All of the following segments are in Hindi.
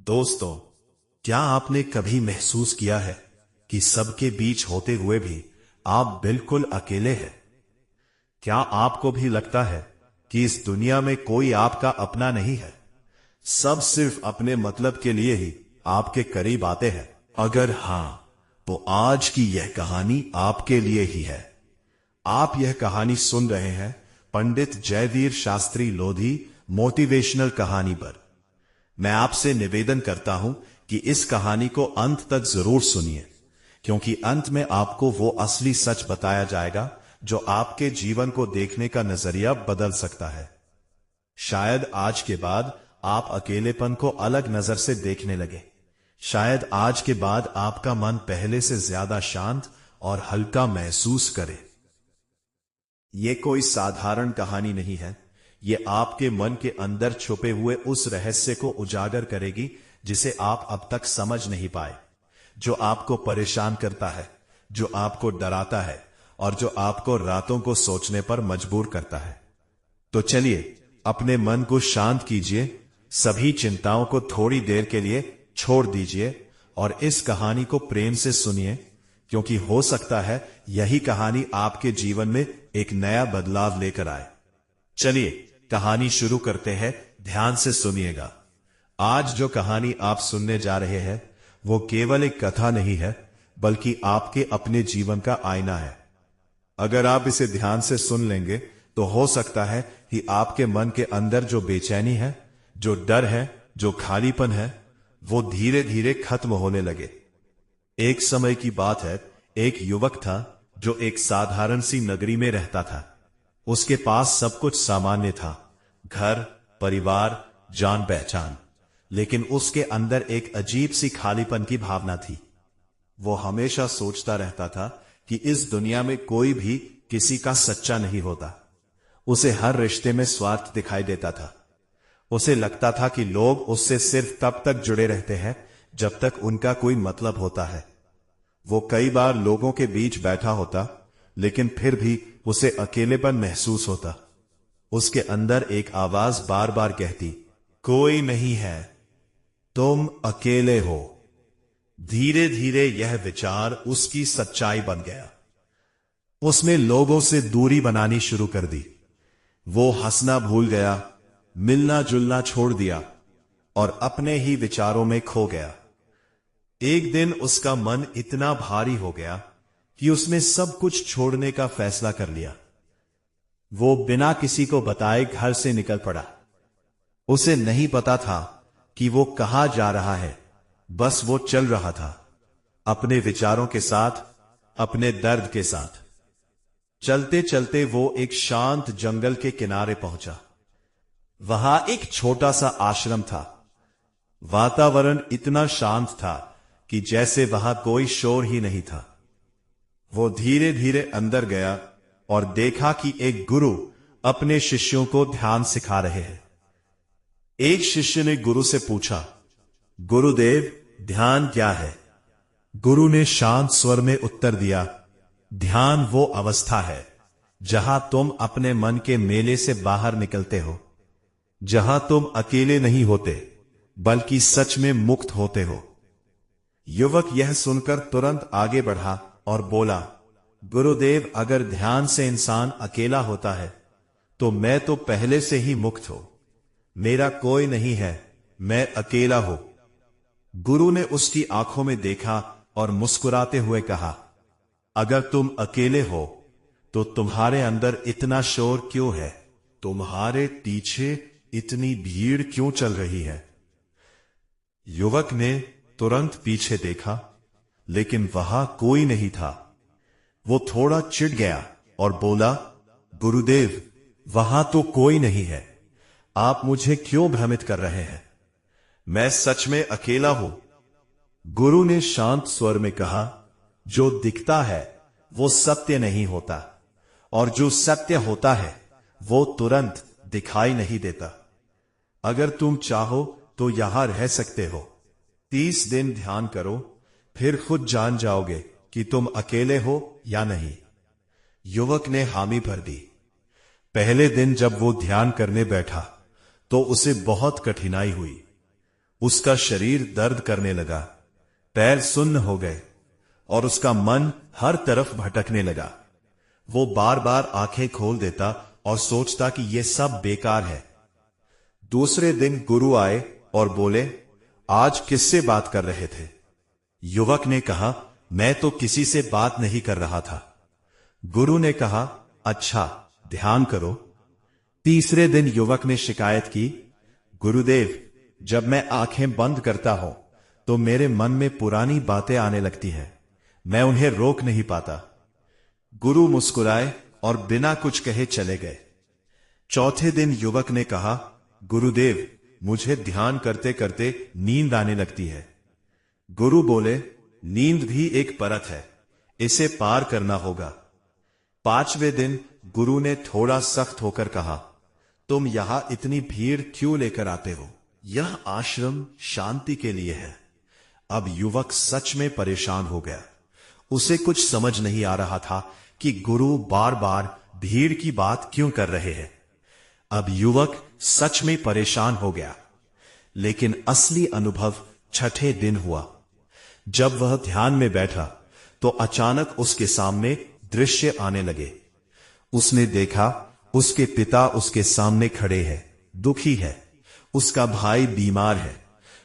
दोस्तों, क्या आपने कभी महसूस किया है कि सबके बीच होते हुए भी आप बिल्कुल अकेले हैं? क्या आपको भी लगता है कि इस दुनिया में कोई आपका अपना नहीं है? सब सिर्फ अपने मतलब के लिए ही आपके करीब आते हैं। अगर हां, तो आज की यह कहानी आपके लिए ही है। आप यह कहानी सुन रहे हैं पंडित जयवीर शास्त्री लोधी मोटिवेशनल कहानी पर। मैं आपसे निवेदन करता हूं कि इस कहानी को अंत तक जरूर सुनिए, क्योंकि अंत में आपको वो असली सच बताया जाएगा जो आपके जीवन को देखने का नजरिया बदल सकता है। शायद आज के बाद आप अकेलेपन को अलग नजर से देखने लगे। शायद आज के बाद आपका मन पहले से ज्यादा शांत और हल्का महसूस करे। ये कोई साधारण कहानी नहीं है। ये आपके मन के अंदर छुपे हुए उस रहस्य को उजागर करेगी जिसे आप अब तक समझ नहीं पाए, जो आपको परेशान करता है, जो आपको डराता है और जो आपको रातों को सोचने पर मजबूर करता है। तो चलिए, अपने मन को शांत कीजिए, सभी चिंताओं को थोड़ी देर के लिए छोड़ दीजिए और इस कहानी को प्रेम से सुनिए, क्योंकि हो सकता है यही कहानी आपके जीवन में एक नया बदलाव लेकर आए। चलिए, कहानी शुरू करते हैं। ध्यान से सुनिएगा। आज जो कहानी आप सुनने जा रहे हैं वो केवल एक कथा नहीं है, बल्कि आपके अपने जीवन का आईना है। अगर आप इसे ध्यान से सुन लेंगे तो हो सकता है कि आपके मन के अंदर जो बेचैनी है, जो डर है, जो खालीपन है, वो धीरे धीरे खत्म होने लगे। एक समय की बात है, एक युवक था जो एक साधारण सी नगरी में रहता था। उसके पास सब कुछ सामान्य था, घर, परिवार, जान पहचान, लेकिन उसके अंदर एक अजीब सी खालीपन की भावना थी। वो हमेशा सोचता रहता था कि इस दुनिया में कोई भी किसी का सच्चा नहीं होता। उसे हर रिश्ते में स्वार्थ दिखाई देता था। उसे लगता था कि लोग उससे सिर्फ तब तक जुड़े रहते हैं जब तक उनका कोई मतलब होता है। वो कई बार लोगों के बीच बैठा होता, लेकिन फिर भी उसे अकेलेपन महसूस होता। उसके अंदर एक आवाज बार बार कहती, कोई नहीं है, तुम अकेले हो। धीरे धीरे यह विचार उसकी सच्चाई बन गया। उसने लोगों से दूरी बनानी शुरू कर दी। वो हंसना भूल गया, मिलना जुलना छोड़ दिया और अपने ही विचारों में खो गया। एक दिन उसका मन इतना भारी हो गया कि उसने सब कुछ छोड़ने का फैसला कर लिया। वो बिना किसी को बताए घर से निकल पड़ा। उसे नहीं पता था कि वो कहां जा रहा है, बस वो चल रहा था, अपने विचारों के साथ, अपने दर्द के साथ। चलते चलते वो एक शांत जंगल के किनारे पहुंचा। वहां एक छोटा सा आश्रम था। वातावरण इतना शांत था कि जैसे वहां कोई शोर ही नहीं था। वो धीरे धीरे अंदर गया और देखा कि एक गुरु अपने शिष्यों को ध्यान सिखा रहे हैं। एक शिष्य ने गुरु से पूछा, गुरुदेव, ध्यान क्या है? गुरु ने शांत स्वर में उत्तर दिया, ध्यान वो अवस्था है जहां तुम अपने मन के मेले से बाहर निकलते हो, जहां तुम अकेले नहीं होते, बल्कि सच में मुक्त होते हो। युवक यह सुनकर तुरंत आगे बढ़ा और बोला, गुरुदेव, अगर ध्यान से इंसान अकेला होता है तो मैं तो पहले से ही मुक्त हूं। मेरा कोई नहीं है, मैं अकेला हूं। गुरु ने उसकी आंखों में देखा और मुस्कुराते हुए कहा, अगर तुम अकेले हो तो तुम्हारे अंदर इतना शोर क्यों है? तुम्हारे पीछे इतनी भीड़ क्यों चल रही है? युवक ने तुरंत पीछे देखा, लेकिन वहां कोई नहीं था। वो थोड़ा चिढ़ गया और बोला, गुरुदेव, वहां तो कोई नहीं है, आप मुझे क्यों भ्रमित कर रहे हैं? मैं सच में अकेला हूं। गुरु ने शांत स्वर में कहा, जो दिखता है वो सत्य नहीं होता, और जो सत्य होता है वो तुरंत दिखाई नहीं देता। अगर तुम चाहो तो यहां रह सकते हो। 30 दिन ध्यान करो, फिर खुद जान जाओगे कि तुम अकेले हो या नहीं। युवक ने हामी भर दी। पहले दिन जब वो ध्यान करने बैठा तो उसे बहुत कठिनाई हुई। उसका शरीर दर्द करने लगा, पैर सुन्न हो गए और उसका मन हर तरफ भटकने लगा। वो बार बार आंखें खोल देता और सोचता कि यह सब बेकार है। दूसरे दिन गुरु आए और बोले, आज किससे बात कर रहे थे? युवक ने कहा, मैं तो किसी से बात नहीं कर रहा था। गुरु ने कहा, अच्छा, ध्यान करो। तीसरे दिन युवक ने शिकायत की, गुरुदेव, जब मैं आंखें बंद करता हूं तो मेरे मन में पुरानी बातें आने लगती हैं, मैं उन्हें रोक नहीं पाता। गुरु मुस्कुराए और बिना कुछ कहे चले गए। चौथे दिन युवक ने कहा, गुरुदेव, मुझे ध्यान करते करते नींद आने लगती है। गुरु बोले, नींद भी एक परत है, इसे पार करना होगा। पांचवें दिन गुरु ने थोड़ा सख्त होकर कहा, तुम यहां इतनी भीड़ क्यों लेकर आते हो? यह आश्रम शांति के लिए है। अब युवक सच में परेशान हो गया। उसे कुछ समझ नहीं आ रहा था कि गुरु बार बार भीड़ की बात क्यों कर रहे हैं। अब युवक सच में परेशान हो गया। लेकिन असली अनुभव छठे दिन हुआ। जब वह ध्यान में बैठा तो अचानक उसके सामने दृश्य आने लगे। उसने देखा, उसके पिता उसके सामने खड़े हैं, दुखी है। उसका भाई बीमार है।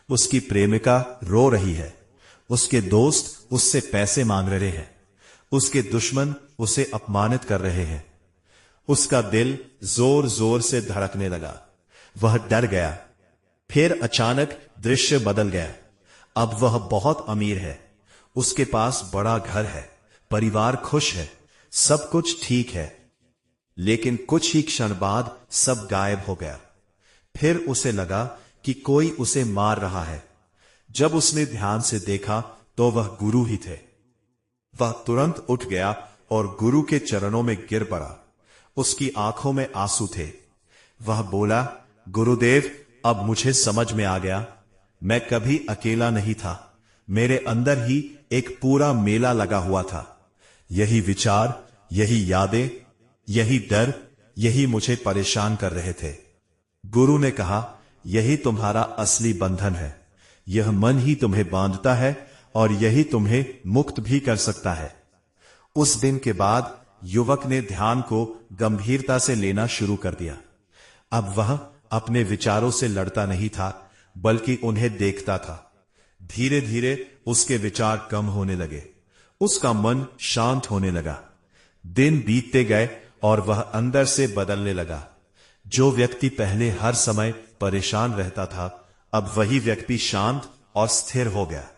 उसकी प्रेमिका रो रही है। उसके दोस्त उससे पैसे मांग रहे हैं। उसके दुश्मन उसे अपमानित कर रहे हैं। उसका दिल जोर जोर से धड़कने लगा। वह डर गया। फिर अचानक दृश्य बदल गया। अब वह बहुत अमीर है। उसके पास बड़ा घर है, परिवार खुश है, सब कुछ ठीक है। लेकिन कुछ ही क्षण बाद सब गायब हो गया। फिर उसे लगा कि कोई उसे मार रहा है। जब उसने ध्यान से देखा तो वह गुरु ही थे। वह तुरंत उठ गया और गुरु के चरणों में गिर पड़ा। उसकी आंखों में आंसू थे। वह बोला, गुरुदेव, अब मुझे समझ में आ गया, मैं कभी अकेला नहीं था। मेरे अंदर ही एक पूरा मेला लगा हुआ था। यही विचार, यही यादें, यही डर, यही मुझे परेशान कर रहे थे। गुरु ने कहा, यही तुम्हारा असली बंधन है। यह मन ही तुम्हें बांधता है और यही तुम्हें मुक्त भी कर सकता है। उस दिन के बाद युवक ने ध्यान को गंभीरता से लेना शुरू कर दिया। अब वह अपने विचारों से लड़ता नहीं था, बल्कि उन्हें देखता था। धीरे धीरे उसके विचार कम होने लगे। उसका मन शांत होने लगा। दिन बीतते गए और वह अंदर से बदलने लगा। जो व्यक्ति पहले हर समय परेशान रहता था, अब वही व्यक्ति शांत और स्थिर हो गया।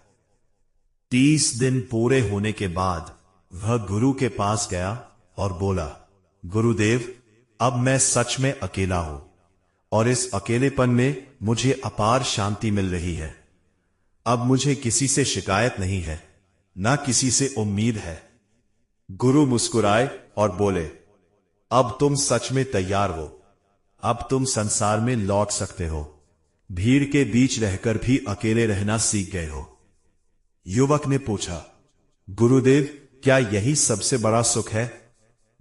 30 दिन पूरे होने के बाद वह गुरु के पास गया और बोला, गुरुदेव, अब मैं सच में अकेला हूं और इस अकेलेपन में मुझे अपार शांति मिल रही है। अब मुझे किसी से शिकायत नहीं है, ना किसी से उम्मीद है। गुरु मुस्कुराए और बोले, अब तुम सच में तैयार हो। अब तुम संसार में लौट सकते हो। भीड़ के बीच रहकर भी अकेले रहना सीख गए हो। युवक ने पूछा, गुरुदेव, क्या यही सबसे बड़ा सुख है?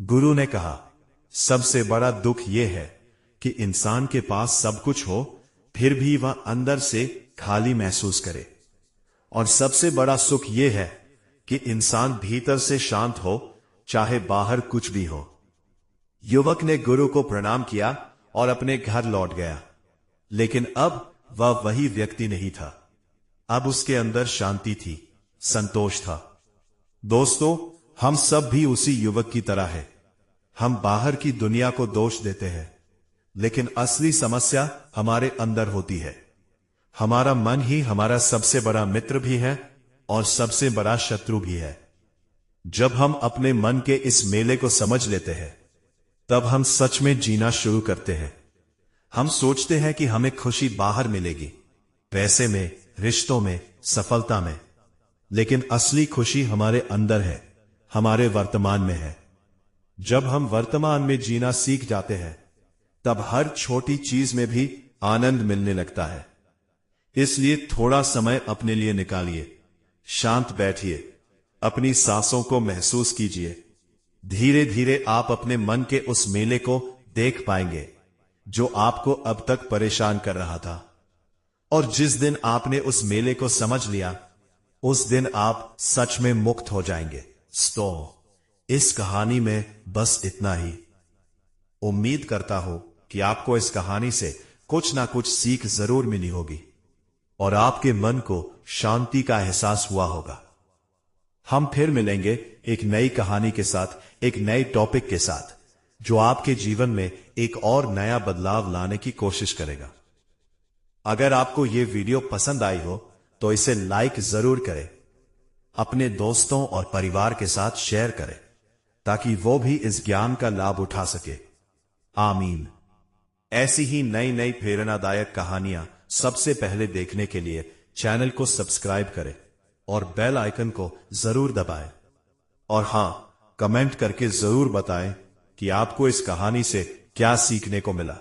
गुरु ने कहा, सबसे बड़ा दुख यह है कि इंसान के पास सब कुछ हो, फिर भी वह अंदर से खाली महसूस करे। और सबसे बड़ा सुख यह है कि इंसान भीतर से शांत हो, चाहे बाहर कुछ भी हो। युवक ने गुरु को प्रणाम किया और अपने घर लौट गया। लेकिन अब वह वही व्यक्ति नहीं था। अब उसके अंदर शांति थी, संतोष था। दोस्तों, हम सब भी उसी युवक की तरह है। हम बाहर की दुनिया को दोष देते हैं, लेकिन असली समस्या हमारे अंदर होती है। हमारा मन ही हमारा सबसे बड़ा मित्र भी है और सबसे बड़ा शत्रु भी है। जब हम अपने मन के इस मेले को समझ लेते हैं, तब हम सच में जीना शुरू करते हैं। हम सोचते हैं कि हमें खुशी बाहर मिलेगी, पैसे में, रिश्तों में, सफलता में। लेकिन असली खुशी हमारे अंदर है, हमारे वर्तमान में है। जब हम वर्तमान में जीना सीख जाते हैं, तब हर छोटी चीज में भी आनंद मिलने लगता है। इसलिए थोड़ा समय अपने लिए निकालिए, शांत बैठिए, अपनी सांसों को महसूस कीजिए। धीरे धीरे आप अपने मन के उस मेले को देख पाएंगे जो आपको अब तक परेशान कर रहा था। और जिस दिन आपने उस मेले को समझ लिया, उस दिन आप सच में मुक्त हो जाएंगे। तो इस कहानी में बस इतना ही। उम्मीद करता हूं कि आपको इस कहानी से कुछ ना कुछ सीख जरूर मिली होगी और आपके मन को शांति का एहसास हुआ होगा। हम फिर मिलेंगे एक नई कहानी के साथ, एक नए टॉपिक के साथ, जो आपके जीवन में एक और नया बदलाव लाने की कोशिश करेगा। अगर आपको यह वीडियो पसंद आई हो तो इसे लाइक जरूर करें, अपने दोस्तों और परिवार के साथ शेयर करें ताकि वो भी इस ज्ञान का लाभ उठा सके। आमीन। ऐसी ही नई नई प्रेरणादायक कहानियां सबसे पहले देखने के लिए चैनल को सब्सक्राइब करें और बेल आइकन को जरूर दबाएं। और हां, कमेंट करके जरूर बताएं कि आपको इस कहानी से क्या सीखने को मिला।